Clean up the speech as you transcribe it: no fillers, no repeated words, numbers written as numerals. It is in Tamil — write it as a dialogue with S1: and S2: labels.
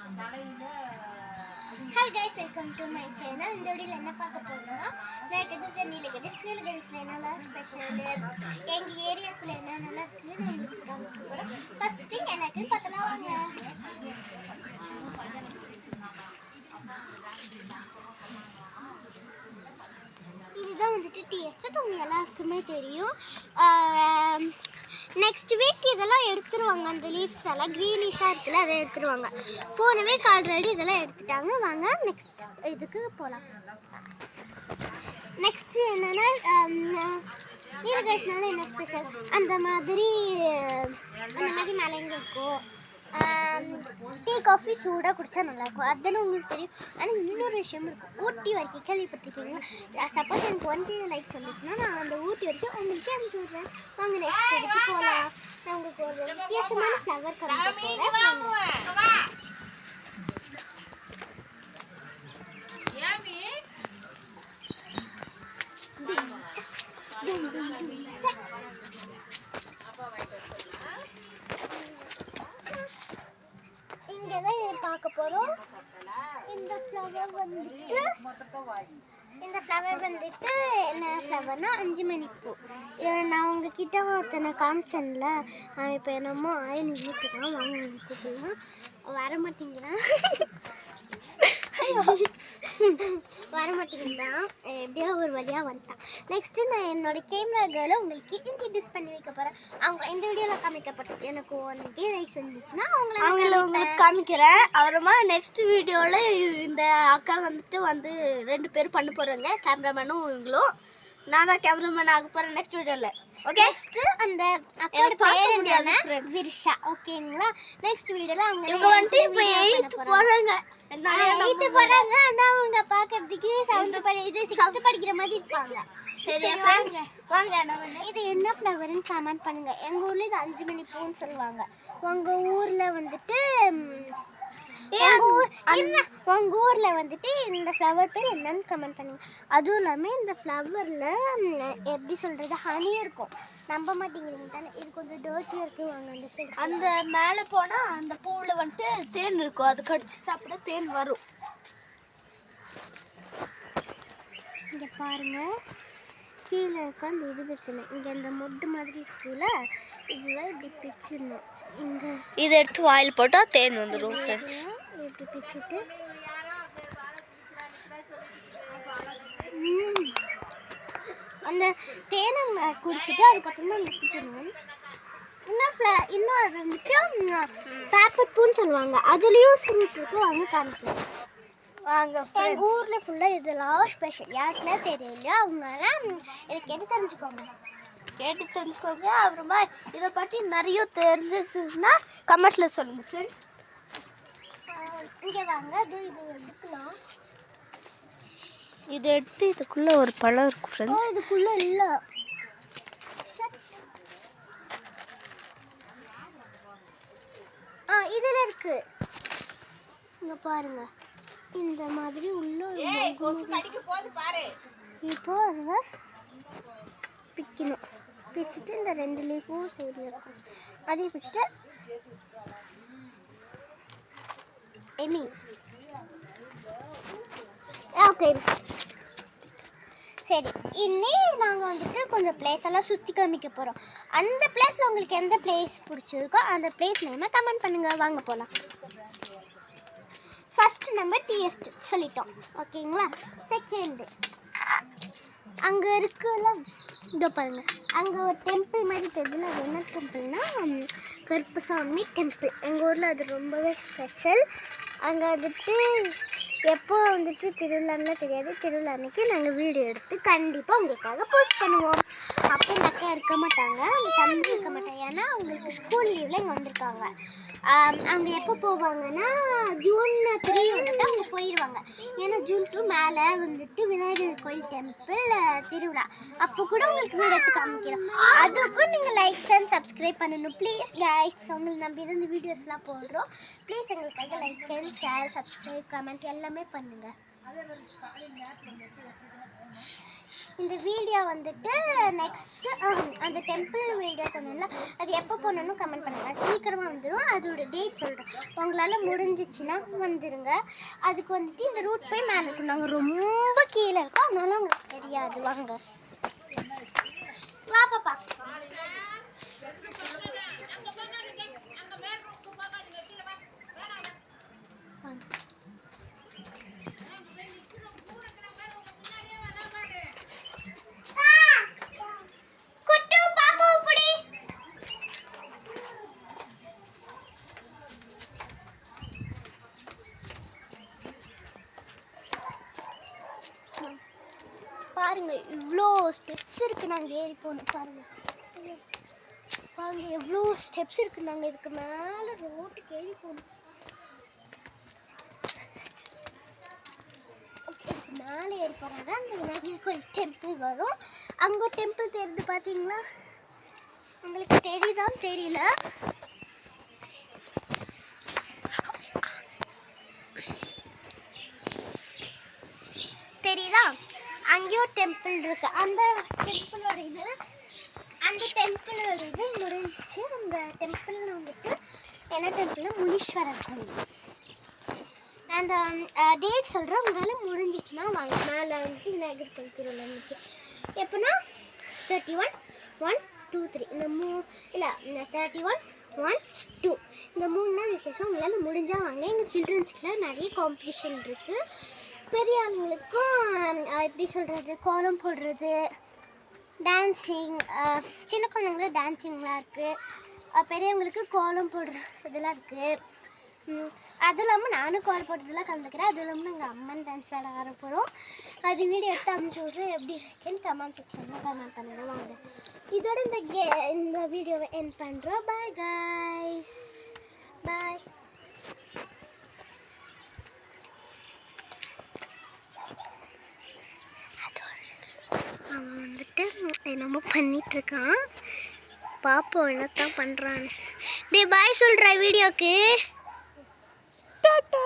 S1: Hi guys, welcome to my channel. இந்த வீடியோல என்ன பார்க்க போறோம்னா நான் கிட்ட நீலகிரிஸ்ல என்னெல்லாம் ஸ்பெஷல் எங்க ஏரியாக்குள்ள என்னென்னலாம் இருக்குன்னு நான் உங்களுக்கு காமிக்க போறேன். ஃபர்ஸ்ட் திங் எனக்கு பார்த்தலாம் வாங்க. இதுதான் வந்துட்டு டேஸ்ட் உங்க எல்லாருக்குமே தெரியும். நெக்ஸ்ட் வீக் இதெல்லாம் எடுத்துருவாங்க. அந்த லீவ்ஸ் எல்லாம் க்ரீனிஷாக இருக்குல்ல, அதை எடுத்துருவாங்க. போன வீக் ஆல்ரெடி இதெல்லாம் எடுத்துட்டாங்க. வாங்க நெக்ஸ்ட் இதுக்கு போகலாம். நெக்ஸ்ட் என்னென்னா நீலகிரிஸ்னால என்ன ஸ்பெஷல் அந்த மாதிரி மேலே எங்கே இருக்கும். டீ காஃபி சூடாக குடித்தா நல்லாயிருக்கும், அதுதானே உங்களுக்கு தெரியும். ஆனால் இன்னொரு விஷயம் இருக்கும், ஊட்டி வரைக்கும் கேள்விப்பட்டிருக்கீங்க. சப்போஸ் எனக்கு 1K லைக்ஸ் வந்துச்சுன்னா நான் அந்த ஊட்டி வரைக்கும் உங்களுக்கு அனுப்பிச்சி விட்றேன். வாங்க நெக்ஸ்ட் இதுக்கு போகலாம். நான் உங்களுக்கு ஒரு வித்தியாசமான ஃப்ளவர் காமிக்க போகிறேன். இங்கதான் பார்க்க போறோம். இந்த ஃப்ளவர் வந்துட்டு என்ன ஃப்ளவர்னா 5 மணி பூ. நான் உங்ககிட்ட ஒருத்தனை காமிச்சேன்ல, அவன் இப்போ என்னமோ ஆய் நின்றுட்டுருக்கான். வாங்க கூப்பிடலாம். வர மாட்டேங்கிறான் எப்படியோ ஒரு வழியாக வந்துட்டான். நெக்ஸ்ட்டு நான் என்னோட கேமரா கேர்ளை உங்களுக்கு இன்ட்ரடியூஸ் பண்ணி வைக்க போகிறேன். அவங்க இந்த வீடியோவில் காமிக்கப்பட்டது எனக்கு 1K லைக்ஸ் வந்துச்சுன்னா அவங்கள உங்களுக்கு காமிக்கிறேன். அப்புறமா நெக்ஸ்ட் வீடியோவில் இந்த அக்கா வந்துட்டு 2 பேர் பண்ண போகிறாங்க, கேமராமேனும் இவங்களும். நான் தான் கேமராமேன் ஆக போகிறேன் நெக்ஸ்ட் வீடியோவில். ஓகே, நெக்ஸ்ட் அந்த அக்காவோட பேர் என்ன, விர்ஷா. ஓகேங்களா, நெக்ஸ்ட் வீடியோவில் அவங்க வந்துட்டு இப்போ 8th போகிறாங்க. 8th போகிறாங்க. ஆனால் அவங்க பார்க்கறதுக்கு 7th இது 6th படிக்கிற மாதிரி இருப்பாங்க. சரி ஃப்ரெண்ட்ஸ், வாங்க இது என்ன ஃப்ளவர்னு கமெண்ட் பண்ணுங்க. எங்கள் ஊரில் இது 5 மணி பூன்னு சொல்லுவாங்க. உங்கள் ஊரில் வந்துட்டு உங்கள் ஊரில் வந்துட்டு இந்த ஃப்ளவர் பேர் என்னன்னு கமெண்ட் பண்ணுங்க. அதுவும் இல்லாமல் இந்த ஃப்ளவரில் எப்படி சொல்கிறது, ஹனி இருக்கும். நம்ப மாட்டேங்கிறீங்க தானே, இது கொஞ்சம் டர்ட்டியாக இருக்குது. வாங்க அந்த சைடு, அந்த மேலே போனால் அந்த பூவில் வந்துட்டு தேன் இருக்கும். அது கடிச்சு சாப்பிட தேன் வரும். இங்கே பாருங்கள், கீழே இருக்க அந்த இது பிச்சிடணும். இங்கே அந்த மொட்டு மாதிரி இருக்குல்ல, இதுதான் இப்படி பிச்சிடணும். இங்கே இதை எடுத்து வாயில் போட்டால் தேன் வந்துடும் ஃப்ரெண்ட்ஸ். இப்படி பிச்சுட்டு அந்த தேனை குடிச்சிட்டு அதுக்கப்புறமா நிறுத்திக்கணும். இன்னும் அது வந்துட்டு பேப்பர் பூன்னு சொல்லுவாங்க. அதுலேயும் ஃப்ரூட் இருக்கு. வாங்க காமிக்கலாம். வாங்க, எங்கள் ஊரில் ஃபுல்லாக இதெல்லாம் ஸ்பெஷல். யாருக்குலாம் தெரியலையோ அவங்களாம் இதை கேட்டு தெரிஞ்சுக்கோங்க. அப்புறமா இதை பற்றி நிறைய தெரிஞ்சிச்சுன்னா கமெண்ட்ஸில் சொல்லுங்கள் ஃப்ரெண்ட்ஸ். இங்கே வாங்க, இது எடுக்கலாம். இதை எடுத்து இதுக்குள்ளே ஒரு பழம் இருக்கு ஃப்ரெண்ட்ஸ். இதுக்குள்ளே இல்லை, இதில் இருக்கு. இங்கே பாருங்க, இந்த மாதிரி உள்ள இப்போ அதை பிக்கணும். பிச்சுட்டு இந்த 2 லீஃபும் சைடு இருக்கும், அதையும் பிச்சுட்டு ஓகே. சரி, இன்னி நாங்கள் வந்துட்டு கொஞ்சம் பிளேஸ் எல்லாம் சுற்றி காமிக்க போகிறோம். அந்த பிளேஸில் உங்களுக்கு எந்த பிளேஸ் பிடிச்சிருக்கோ அந்த பிளேஸ் நேமை கமெண்ட் பண்ணுங்கள். வாங்க போகலாம். ஃபஸ்ட்டு நம்ம டீஎஸ்ட் சொல்லிட்டோம், ஓகேங்களா. செகண்டு அங்கே இருக்குல்ல, இதோ பாருங்கள், அங்கே ஒரு டெம்பிள் மாதிரி தெரியுதுல, அது என்ன டெம்பிள்னா கருப்பசாமி டெம்பிள். எங்கள் ஊரில் அது ரொம்பவே ஸ்பெஷல். அங்கே வந்துட்டு எப்போ வந்துட்டு திருவிழான்னு தெரியாது. திருவிழா அன்னைக்கு நாங்கள் வீடியோ எடுத்து கண்டிப்பாக உங்களுக்காக போஸ்ட் பண்ணுவோம். அப்போ இந்த அக்கா இருக்க மாட்டாங்க, அவங்க தம்பி இருக்க மாட்டாங்க. ஏன்னா அவங்களுக்கு ஸ்கூல் லீவில் இங்கே வந்திருக்காங்க. அவங்க எப்போ போவாங்கன்னா June 3 வந்துட்டு அவங்க போயிடுவாங்க. ஏன்னா June 2 மேலே வந்துட்டு விநாயகர் கோயில் டெம்பிள் திருவிழா. அப்போ கூட உங்களுக்கு வீடியோ எடுத்து காமிக்கிறோம். அதுக்கும் நீங்கள் லைக் அண்ட் சப்ஸ்கிரைப் பண்ணணும் ப்ளீஸ் கைஸ். உங்களை நம்பி தான் இந்த வீடியோஸ்லாம் போடுறோம். ப்ளீஸ் எங்களுக்காக like and share, subscribe, comment எல்லாமே பண்ணுங்கள். இந்த வீடியோ வந்துட்டு நெக்ஸ்ட்டு அந்த டெம்பிள் வீடியோ சொன்னேன்ல அது எப்போ போகணுன்னு கமெண்ட் பண்ணுங்கள். சீக்கிரமாக வந்துடும். அதோட டேட் சொல்கிறேன். உங்களால் முடிஞ்சிச்சுன்னா வந்துடுங்க. அதுக்கு வந்துட்டு இந்த ரூட் போய் மேலே இருக்கும். நாங்கள் ரொம்ப கீழே இருக்கோம், அதனால உங்களுக்கு தெரியாது. வாங்க வா பாப்பா. பாருங்க இவ்வளோ ஸ்டெப்ஸ் இருக்குது. நாங்கள் ஏறி போகணும். பாருங்க எவ்வளோ ஸ்டெப்ஸ் இருக்குது. நாங்கள் இதுக்கு மேலே ரோட்டுக்கு ஏறி போகணும். இதுக்கு மேலே ஏறி போகிறாங்க. அந்த விநாயகர் கோயில் டெம்பிள் வரும். அங்கே டெம்பிள் தெரியுது பார்த்தீங்களா? உங்களுக்கு தெரியுதான்னு தெரியல. தெரியுதா? அங்கேயும் டெம்பிள் இருக்கு. அந்த டெம்பிளோட இது முடிஞ்சு. அந்த டெம்பிள் வந்துட்டு என்ன டெம்பிள்? முனீஸ்வரர் கோயில். அந்த டேட் சொல்கிறேன். உங்களால் முடிஞ்சிச்சுன்னா வாங்க. மேலே வந்துட்டு விநாயகர் கோயில் திருவிழா இன்னைக்கு எப்போனா 31, 1, 2, 3 இந்த இல்லை 31, 1, 2 இந்த 3 நாள் விசேஷம். உங்களால் முடிஞ்சால் வாங்க. எங்கள் சில்ட்ரன்ஸ்க்குலாம் நிறைய காம்படிஷன் இருக்குது. பெரிய ஆளுங்களுக்கும் எப்படி சொல்கிறது, கோலம் போடுறது, டான்ஸிங், சின்ன குழந்தைங்களுக்கு டான்ஸிங்லாம் இருக்குது. பெரியவங்களுக்கு கோலம் போடுற இதெல்லாம் இருக்குது. அதுவும் இல்லாமல் நானும் கோலம் போடுறதுலாம் கலந்துக்கிறேன். அதுவும் இல்லாமல் நாங்கள் அம்மன் டான்ஸ் விளையாட வர போகிறோம். அது வீடியோ எடுத்து அனுப்பிச்சி விட்றேன். எப்படி இருக்குன்னு கமெண்ட் செக்ஷனில் கமெண்ட் பண்ணுங்கள். வாங்க இதோட இந்த வீடியோவை எண்ட் பண்ணுறோம். பாய் கைஸ், பாய். அவன் வந்துட்டு என்னமோ பண்ணிகிட்ருக்கான். பாப்போம் என்னத்தான் பண்ணுறான்னு. டே பாய் சொல்கிற வீடியோக்கு. டாட்டா.